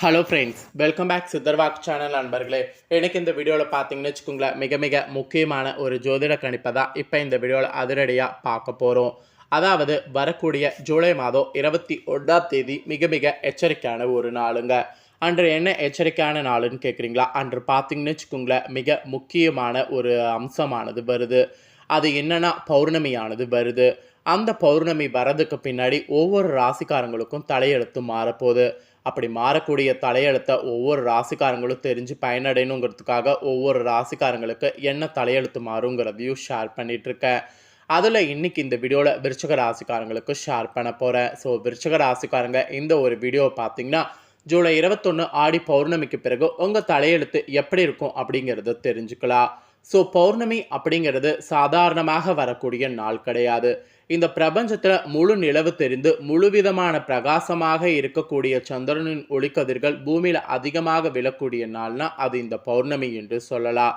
Hello friends, welcome back சித்தர்வாக் channel நண்பர்களே. எனக்கு இந்த வீடியோவில் பார்த்தீங்கன்னு வச்சுக்கோங்களேன், மிக மிக முக்கியமான ஒரு ஜோதிட கணிப்பை தான் இப்போ இந்த வீடியோவில் அதிரடியாக பார்க்க போகிறோம். அதாவது வரக்கூடிய ஜூலை மாதம் 21ஆம் தேதி மிக மிக எச்சரிக்கையான ஒரு நாளுங்க. அன்று என்ன எச்சரிக்கையான நாளுன்னு கேட்குறீங்களா? அன்று பார்த்தீங்கன்னு வச்சுக்கோங்களேன், மிக முக்கியமான ஒரு அம்சமானது வருது. அது என்னன்னா பௌர்ணமியானது வருது. அந்த பௌர்ணமி வரதுக்கு பின்னாடி ஒவ்வொரு ராசிக்காரங்களுக்கும் தலையெழுத்து மாறப்போகுது. அப்படி மாறக்கூடிய தலையெழுத்தை ஒவ்வொரு ராசிக்காரங்களும் தெரிஞ்சு பயனடையணுங்கிறதுக்காக ஒவ்வொரு ராசிக்காரங்களுக்கு என்ன தலையெழுத்து மாறுங்கிறதையும் ஷேர் பண்ணிகிட்ருக்கேன். அதில் இன்றைக்கி இந்த வீடியோவில் விருச்சிக ராசிக்காரங்களுக்கு ஷேர் பண்ண போகிறேன். ஸோ விருச்சிக ராசிக்காரங்க இந்த ஒரு வீடியோவை பார்த்தீங்கன்னா ஜூலை 21 ஆடி பௌர்ணமிக்கு பிறகு உங்கள் தலையெழுத்து எப்படி இருக்கும் அப்படிங்கிறத தெரிஞ்சுக்கலாம். ஸோ பௌர்ணமி அப்படிங்கிறது சாதாரணமாக வரக்கூடிய நாள் கிடையாது. இந்த பிரபஞ்சத்தில் முழு நிலவு தெரிந்து முழுவிதமான பிரகாசமாக இருக்கக்கூடிய சந்திரனின் ஒளிக்கதிர்கள் பூமியில் அதிகமாக விழக்கூடிய நாள்னா அது இந்த பௌர்ணமி என்று சொல்லலாம்.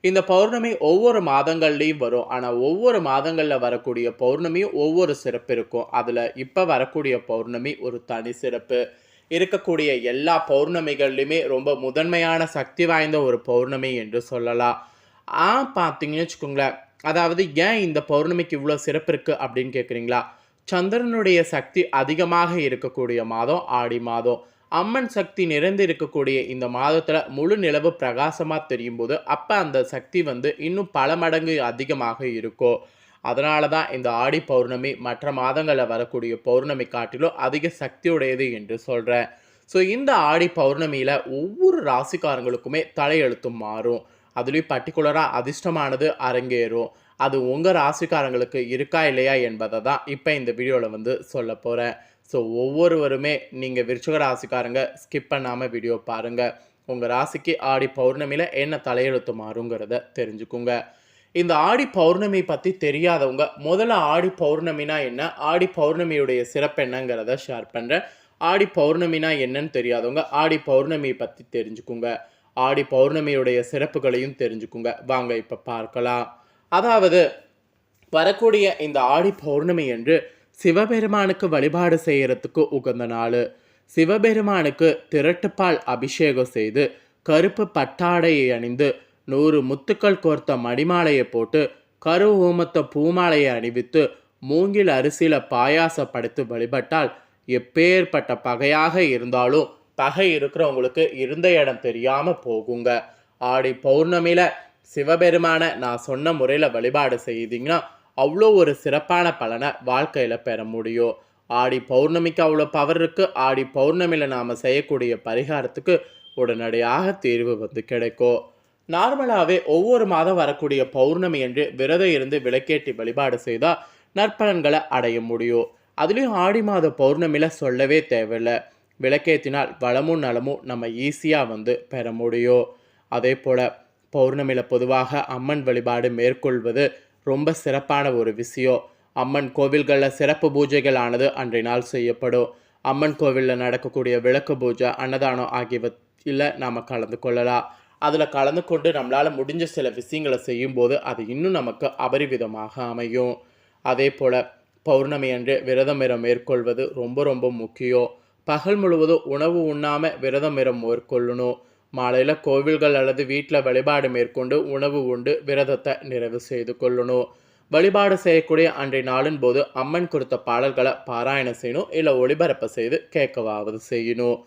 இந்த பௌர்ணமி ஒவ்வொரு மாதங்கள்லையும் வரும். ஆனால் ஒவ்வொரு மாதங்களில் வரக்கூடிய பௌர்ணமியும் ஒவ்வொரு சிறப்பு இருக்கும். அதில் இப்போ வரக்கூடிய பௌர்ணமி ஒரு தனி சிறப்பு. இருக்கக்கூடிய எல்லா பௌர்ணமிகள்லையுமே ரொம்ப முதன்மையான சக்தி வாய்ந்த ஒரு பௌர்ணமி என்று சொல்லலாம். பார்த்தீங்கன்னு வச்சுக்கோங்களேன், அதாவது ஏன் இந்த பௌர்ணமிக்கு இவ்வளோ சிறப்பு இருக்குது அப்படின்னு கேட்குறீங்களா? சந்திரனுடைய சக்தி அதிகமாக இருக்கக்கூடிய மாதம் ஆடி மாதம். அம்மன் சக்தி நிறைந்து இருக்கக்கூடிய இந்த மாதத்தில் முழு நிலவு பிரகாசமாக தெரியும் போது அப்போ அந்த சக்தி இன்னும் பல மடங்கு அதிகமாக இருக்கும். அதனால தான் இந்த ஆடி பௌர்ணமி மற்ற மாதங்களில் வரக்கூடிய பௌர்ணமி காட்டிலும் அதிக சக்தியுடையது என்று சொல்கிறேன். ஸோ இந்த ஆடி பௌர்ணமியில் ஒவ்வொரு ராசிக்காரங்களுக்குமே தலையெழுத்தும் மாறும். அதுலேயும் பர்டிகுலராக அதிர்ஷ்டமானது அரங்கேறும். அது உங்கள் ராசிக்காரங்களுக்கு இருக்கா இல்லையா என்பதை தான் இப்போ இந்த வீடியோவில் சொல்ல போகிறேன். ஸோ ஒவ்வொருவருமே நீங்கள் விருச்சிக ராசிக்காரங்க ஸ்கிப் பண்ணாமல் வீடியோ பாருங்கள். உங்கள் ராசிக்கு ஆடி பௌர்ணமியில் என்ன தலையெழுத்து மாறுங்கிறத தெரிஞ்சுக்குங்க. இந்த ஆடி பௌர்ணமி பற்றி தெரியாதவங்க முதல்ல ஆடி பௌர்ணமினா என்ன, ஆடி பௌர்ணமியுடைய சிறப்பு என்னங்கிறத ஷேர் பண்ணுறேன். ஆடி பௌர்ணமினா என்னன்னு தெரியாதவங்க ஆடி பௌர்ணமியை பற்றி தெரிஞ்சுக்குங்க. ஆடி பௌர்ணமியுடைய சிறப்புகளையும் தெரிஞ்சுக்குங்க. வாங்க இப்போ பார்க்கலாம். அதாவது வரக்கூடிய இந்த ஆடி பௌர்ணமி என்று சிவபெருமானுக்கு வழிபாடு செய்யறதுக்கு உகந்த நாள். சிவபெருமானுக்கு திரட்டுப்பால் அபிஷேகம் செய்து கருப்பு பட்டாடையை அணிந்து 100 முத்துக்கள் கோர்த்த மடிமாலையை போட்டு கரு ஊமத்த பூமாலையை அணிவித்து மூங்கில் அரிசியில் பாயாசப்படுத்தி வழிபட்டால் எப்பேற்பட்ட பகையாக இருந்தாலும் பகை இருக்கிறவங்களுக்கு இருந்த இடம் தெரியாமல் போகுங்க. ஆடி பௌர்ணமியில் சிவபெருமான நான் சொன்ன முறையில் வழிபாடு செய்தீங்கன்னா அவ்வளோ ஒரு சிறப்பான பலனை வாழ்க்கையில் பெற முடியும். ஆடி பௌர்ணமிக்கு அவ்வளோ பவர் இருக்குது. ஆடி பௌர்ணமியில் நாம் செய்யக்கூடிய பரிகாரத்துக்கு உடனடியாக தீர்வு கிடைக்கும். நார்மலாகவே ஒவ்வொரு மாதம் வரக்கூடிய பௌர்ணமி என்று விரதம் இருந்து விளக்கேற்றி வழிபாடு செய்தால் நற்பலன்களை அடைய முடியும். அதுலேயும் ஆடி மாத பௌர்ணமியில் சொல்லவே தேவையில்லை. விளக்கேற்றினால் வளமும் நலமும் நம்ம ஈஸியாக பெற முடியும். அதே போல் பௌர்ணமியில் பொதுவாக அம்மன் வழிபாடு மேற்கொள்வது ரொம்ப சிறப்பான ஒரு விஷயம். அம்மன் கோவில்களில் சிறப்பு பூஜைகள் ஆனது அன்றைய நாள் செய்யப்படும். அம்மன் கோவிலில் நடக்கக்கூடிய விளக்கு பூஜை, அன்னதானம் ஆகியவற்றில் நாம் கலந்து கொள்ளலாம். அதில் கலந்து கொண்டு நம்மளால் முடிஞ்ச சில விஷயங்களை செய்யும்போது அது இன்னும் நமக்கு அபரிவிதமாக அமையும். அதே போல் பௌர்ணமி அன்று விரதம் மேற்கொள்வது ரொம்ப ரொம்ப முக்கியம். பகல் முழுவதும் உணவு உண்ணாமல் விரதம் மேற்கொள்ளணும். மாலையில் கோவில்கள் அல்லது வீட்டில் வழிபாடு மேற்கொண்டு உணவு உண்டு விரதத்தை நிறைவு செய்து கொள்ளணும். வழிபாடு செய்யக்கூடிய அன்றைய நாளின் போது அம்மன் கொடுத்த பாடல்களை பாராயணம் செய்யணும், இல்லை ஒளிபரப்பு செய்து கேட்கவாவது செய்யணும்.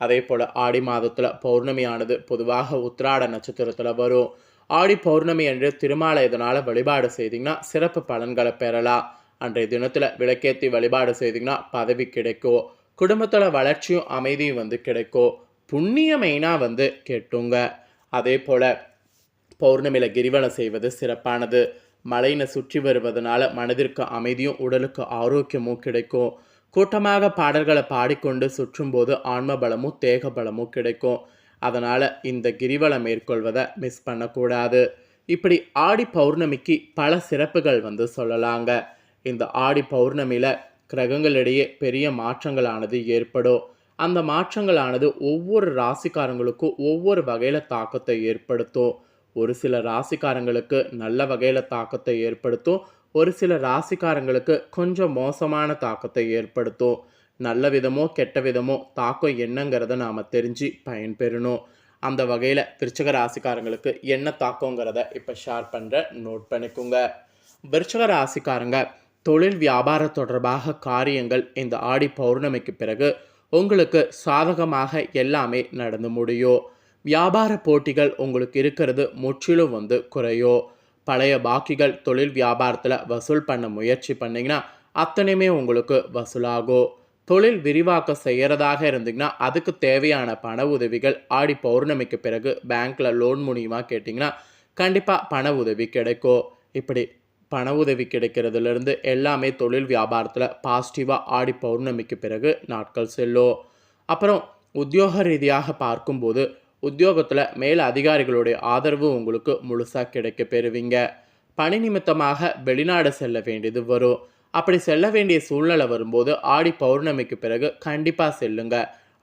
அதே போல் ஆடி மாதத்தில் பௌர்ணமியானது பொதுவாக உத்திராட நட்சத்திரத்தில் வரும். ஆடி பௌர்ணமி அன்று திருமாலை இதனால் வழிபாடு செய்திங்கன்னா சிறப்பு பலன்களை பெறலாம். அன்றைய தினத்தில் விளக்கேற்றி வழிபாடு செய்திங்கன்னா பதவி கிடைக்கும். குடும்பத்தில் வளர்ச்சியும் அமைதியும் கிடைக்கும். புண்ணியம் மெயினாக கேட்டுங்க. அதே போல் பௌர்ணமியில் கிரிவலம் செய்வது சிறப்பானது. மலையினை சுற்றி வருவதனால மனதிற்கு அமைதியும் உடலுக்கு ஆரோக்கியமும் கிடைக்கும். கூட்டமாக பாடல்களை பாடிக்கொண்டு சுற்றும்போது ஆன்ம பலமும் தேக பலமும் கிடைக்கும். அதனால் இந்த கிரிவலம் மேற்கொள்வதை மிஸ் பண்ணக்கூடாது. இப்படி ஆடி பௌர்ணமிக்கு பல சிறப்புகள் சொல்லலாங்க. இந்த ஆடி பௌர்ணமியில் கிரகங்களிடையே பெரிய மாற்றங்களானது ஏற்படும். அந்த மாற்றங்களானது ஒவ்வொரு ராசிக்காரங்களுக்கும் ஒவ்வொரு வகையில் தாக்கத்தை ஏற்படுத்தும். ஒரு சில ராசிக்காரங்களுக்கு நல்ல வகையில் தாக்கத்தை ஏற்படுத்தும். ஒரு சில ராசிக்காரங்களுக்கு கொஞ்சம் மோசமான தாக்கத்தை ஏற்படுத்தும். நல்ல விதமோ கெட்ட விதமோ தாக்கம் என்னங்கிறத நாம் தெரிஞ்சு பயன்பெறணும். அந்த வகையில் விருச்சிக ராசிக்காரங்களுக்கு என்ன தாக்கங்கிறத இப்போ ஷேர் பண்ணுற நோட் பண்ணிக்கோங்க. விருச்சிக ராசிக்காரங்க தொழில் வியாபாரம் தொடர்பாக காரியங்கள் இந்த ஆடி பௌர்ணமிக்கு பிறகு உங்களுக்கு சாதகமாக எல்லாமே நடந்து முடியும். வியாபார போட்டிகள் உங்களுக்கு இருக்கிறது முற்றிலும் குறையும். பழைய பாக்கிகள் தொழில் வியாபாரத்தில் வசூல் பண்ண முயற்சி பண்ணிங்கன்னா அத்தனையுமே உங்களுக்கு வசூலாகும். தொழில் விரிவாக்கம் செய்கிறதாக இருந்தீங்கன்னா அதுக்கு தேவையான பண உதவிகள் ஆடி பௌர்ணமிக்கு பிறகு பேங்க்கில் லோன் மூலியமாக கேட்டிங்கன்னா கண்டிப்பாக பண உதவி கிடைக்கும். இப்படி பண உதவி கிடைக்கிறதுலேருந்து எல்லாமே தொழில் வியாபாரத்தில் பாசிட்டிவாக ஆடி பௌர்ணமிக்கு பிறகு நாட்கள் செல்லும். அப்புறம் உத்தியோக ரீதியாக பார்க்கும்போது உத்தியோகத்தில் மேல் அதிகாரிகளுடைய ஆதரவு உங்களுக்கு முழுசாக கிடைக்க பெறுவீங்க. பணி நிமித்தமாக வெளிநாடு செல்ல வேண்டியது வரும். அப்படி செல்ல வேண்டிய சூழ்நிலை வரும்போது ஆடி பௌர்ணமிக்கு பிறகு கண்டிப்பாக செல்லுங்க.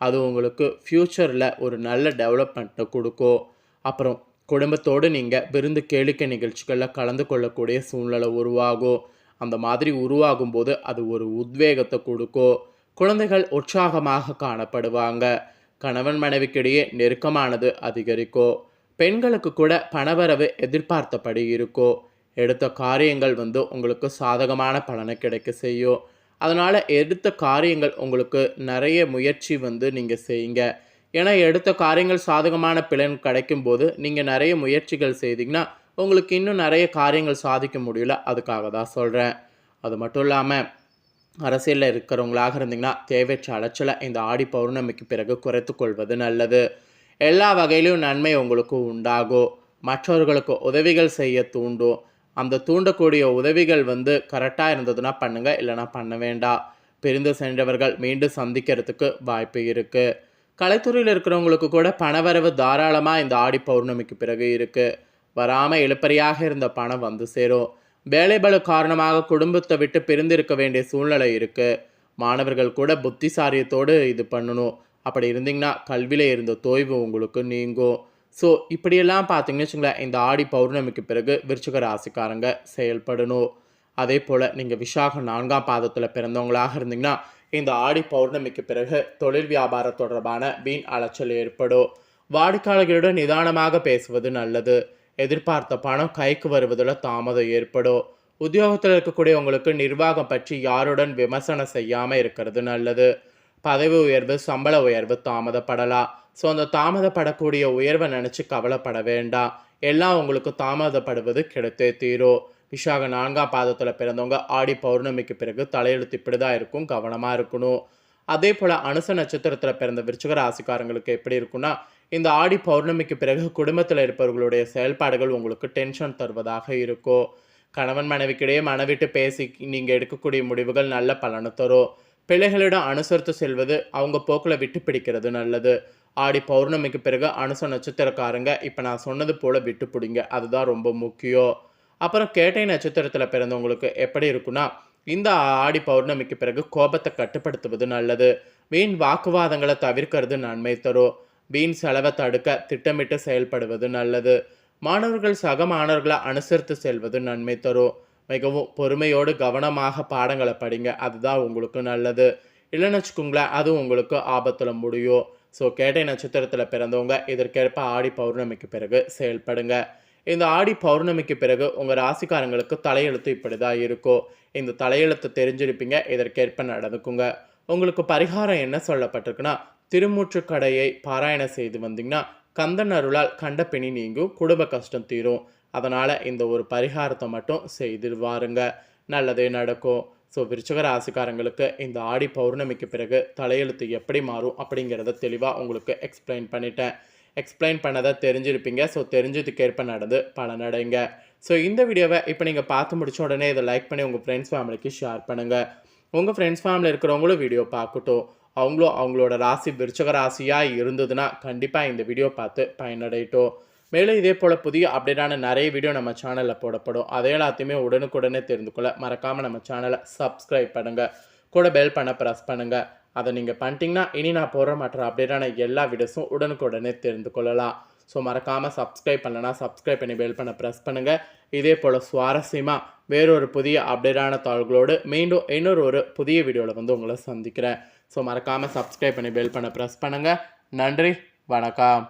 அது உங்களுக்கு ஃப்யூச்சரில் ஒரு நல்ல டெவலப்மெண்ட்டை கொடுக்கும். அப்புறம் குடும்பத்தோடு நீங்கள் விருந்து கேளிக்கை நிகழ்ச்சிகளில் கலந்து கொள்ளக்கூடிய சூழ்நிலை உருவாகும். அந்த மாதிரி உருவாகும் போது அது ஒரு உத்வேகத்தை கொடுக்கும். குழந்தைகள் உற்சாகமாக காணப்படுவாங்க. கணவன் மனைவிக்கிடையே நெருக்கமானது அதிகரிக்கும். பெண்களுக்கு கூட பணவரவு எதிர்பார்த்தபடி இருக்கும். எடுத்த காரியங்கள் உங்களுக்கு சாதகமான பலனை கிடைக்க செய்யும். அதனால் எடுத்த காரியங்கள் உங்களுக்கு நிறைய முயற்சி நீங்கள் செய்யுங்க. ஏன்னா எடுத்த காரியங்கள் சாதகமான பலன் கிடைக்கும்போது நீங்கள் நிறைய முயற்சிகள் செய்தீங்கன்னா உங்களுக்கு இன்னும் நிறைய காரியங்கள் சாதிக்க முடியல. அதுக்காக தான் சொல்கிறேன். அது மட்டும் இல்லாமல் அரசியலில் இருக்கிறவங்களாக இருந்தீங்கன்னா தேவையற்ற அலைச்சலை இந்த ஆடி பௌர்ணமிக்கு பிறகு குறைத்து கொள்வது நல்லது. எல்லா வகையிலும் நன்மை உங்களுக்கு உண்டாகும். மற்றவர்களுக்கு உதவிகள் செய்ய தூண்டும். அந்த தூண்டக்கூடிய உதவிகள் கரெக்டாக இருந்ததுன்னா பண்ணுங்கள், இல்லைனா பண்ண வேண்டாம். பிரிந்து சென்றவர்கள் மீண்டும் சந்திக்கிறதுக்கு வாய்ப்பு இருக்குது. கலைத்துறையில் இருக்கிறவங்களுக்கு கூட பணவரவு தாராளமாக இந்த ஆடி பௌர்ணமிக்கு பிறகு இருக்குது. வராமல் இழுப்பறியாக இருந்த பணம் சேரும். வேலைபளு காரணமாக குடும்பத்தை விட்டு பிரிந்திருக்க வேண்டிய சூழ்நிலை இருக்குது. மாணவர்கள் கூட புத்திசாரியத்தோடு இது பண்ணணும். அப்படி இருந்தீங்கன்னா கல்வியில் இருந்த தொய்வு உங்களுக்கு நீங்கும். ஸோ இப்படியெல்லாம் பார்த்தீங்கன்னு வச்சுங்களேன், இந்த ஆடி பௌர்ணமிக்கு பிறகு விருச்சிக ராசிக்காரங்க செயல்படணும். அதே போல் நீங்கள் விசாகம் 4ஆம் பாதத்தில் பிறந்தவங்களாக இருந்தீங்கன்னா இந்த ஆடி பௌர்ணமிக்கு பிறகு தொழில் வியாபாரம் தொடர்பான வீண் அலைச்சல் ஏற்படும். வாடிக்கையாளர்களுடன் நிதானமாக பேசுவது நல்லது. எதிர்பார்த்த பணம் கைக்கு வருவதில் தாமதம் ஏற்படும். உத்தியோகத்தில் இருக்கக்கூடிய உங்களுக்கு நிர்வாகம் பற்றி யாருடன் விமர்சனம் செய்யாமல் இருக்கிறது நல்லது. பதவி உயர்வு சம்பள உயர்வு தாமதப்படலாம். ஸோ அந்த தாமதப்படக்கூடிய உயர்வை நினச்சி கவலைப்பட வேண்டாம். எல்லாம் உங்களுக்கு தாமதப்படுவது கிடைத்தே தீரும். விசாக 4ஆம் பாதத்தில் பிறந்தவங்க ஆடி பௌர்ணமிக்கு பிறகு தலையெழுத்து இப்படி தான் இருக்கும், கவனமாக இருக்கணும். அதே போல் அனுச நட்சத்திரத்தில் பிறந்த விருச்சிக ராசிக்காரங்களுக்கு எப்படி இருக்குன்னா இந்த ஆடி பௌர்ணமிக்கு பிறகு குடும்பத்தில் இருப்பவர்களுடைய செயல்பாடுகள் உங்களுக்கு டென்ஷன் தருவதாக இருக்கும். கணவன் மனைவிக்கிடையே மனவிட்டு பேசி நீங்கள் எடுக்கக்கூடிய முடிவுகள் நல்ல பலனை தரும். பிள்ளைகளிடம் அனுசரித்து செல்வது அவங்க போக்கில் விட்டு பிடிக்கிறது நல்லது. ஆடி பௌர்ணமிக்கு பிறகு அனுச நட்சத்திரக்காரங்க இப்போ நான் சொன்னது போல் விட்டு பிடிங்க, அதுதான் ரொம்ப முக்கியம். அப்புறம் கேட்டை நட்சத்திரத்தில் பிறந்தவங்களுக்கு எப்படி இருக்குன்னா இந்த ஆடி பௌர்ணமிக்கு பிறகு கோபத்தை கட்டுப்படுத்துவது நல்லது. வீண் வாக்குவாதங்களை தவிர்க்கிறது நன்மை தரும். வீண் செலவை தடுக்க திட்டமிட்டு செயல்படுவது நல்லது. மாணவர்கள் சக மாணவர்களை அனுசரித்து செல்வது நன்மை தரும். மிகவும் பொறுமையோடு கவனமாக பாடங்களை படிங்க, அதுதான் உங்களுக்கு நல்லது. இல்லைன்னு வச்சுக்கோங்களேன், அது உங்களுக்கு ஆபத்தில் முடியும். ஸோ கேட்டை நட்சத்திரத்தில் பிறந்தவங்க இதற்கேற்ப ஆடி பௌர்ணமிக்கு பிறகு செயல்படுங்க. இந்த ஆடி பௌர்ணமிக்கு பிறகு உங்கள் ராசிக்காரங்களுக்கு தலையெழுத்து இப்படி தான் இருக்கும். இந்த தலையெழுத்து தெரிஞ்சிருப்பீங்க, இதற்கேற்ப நடந்துக்குங்க. உங்களுக்கு பரிகாரம் என்ன சொல்லப்பட்டிருக்குன்னா திருமூற்றுக்கடையை பாராயணம் செய்து வந்தீங்கன்னா கந்தன் அருளால் கண்ட பிணி நீங்கும், குடும்ப கஷ்டம் தீரும். அதனால் இந்த ஒரு பரிகாரத்தை மட்டும் செய்திருவாருங்க, நல்லதே நடக்கும். ஸோ விருச்சிக ராசிக்காரங்களுக்கு இந்த ஆடி பௌர்ணமிக்கு பிறகு தலையெழுத்து எப்படி மாறும் அப்படிங்கிறத தெளிவாக உங்களுக்கு எக்ஸ்பிளைன் பண்ணிட்டேன். எக்ஸ்பிளைன் பண்ணதை தெரிஞ்சிருப்பீங்க. ஸோ தெரிஞ்சதுக்கேற்ப நடந்து பலனடைங்க. ஸோ இந்த வீடியோவை இப்போ நீங்கள் பார்த்து முடிச்ச உடனே இதை லைக் பண்ணி உங்கள் ஃப்ரெண்ட்ஸ் ஃபேமிலிக்கு ஷேர் பண்ணுங்கள். உங்கள் ஃப்ரெண்ட்ஸ் ஃபேமிலி இருக்கிறவங்களும் வீடியோ பார்க்கட்டும். அவங்களும் அவங்களோட ராசி விருச்சிக ராசியாக இருந்ததுன்னா கண்டிப்பாக இந்த வீடியோ பார்த்து பயனடையட்டும். மேலும் இதே போல் புதிய அப்டேட்டான நிறைய வீடியோ நம்ம சேனலில் போடப்படும். அதை எல்லாத்தையுமே உடனுக்குடனே தெரிந்து கொள்ள மறக்காமல் நம்ம சேனலை சப்ஸ்கிரைப் பண்ணுங்கள். கூட பெல் பண்ண ப்ரெஸ் பண்ணுங்கள். அதை நீங்கள் பண்ணிட்டீங்கன்னா இனி நான் போடுற மற்ற அப்டேட்டான எல்லா வீடியோஸும் உடனுக்குடனே தெரிந்து கொள்ளலாம். ஸோ மறக்காமல் சப்ஸ்கிரைப் பண்ணலன்னா சப்ஸ்கிரைப் பண்ணி பெல் பண்ண ப்ரெஸ் பண்ணுங்கள். இதே போல் சுவாரஸ்யமாக வேறொரு புதிய அப்டேட்டான தாள்களோடு மீண்டும் இன்னொரு புதிய வீடியோவில் உங்களை சந்திக்கிறேன். ஸோ மறக்காமல் சப்ஸ்கிரைப் பண்ணி பெல் பண்ண ப்ரெஸ் பண்ணுங்கள். நன்றி, வணக்கம்.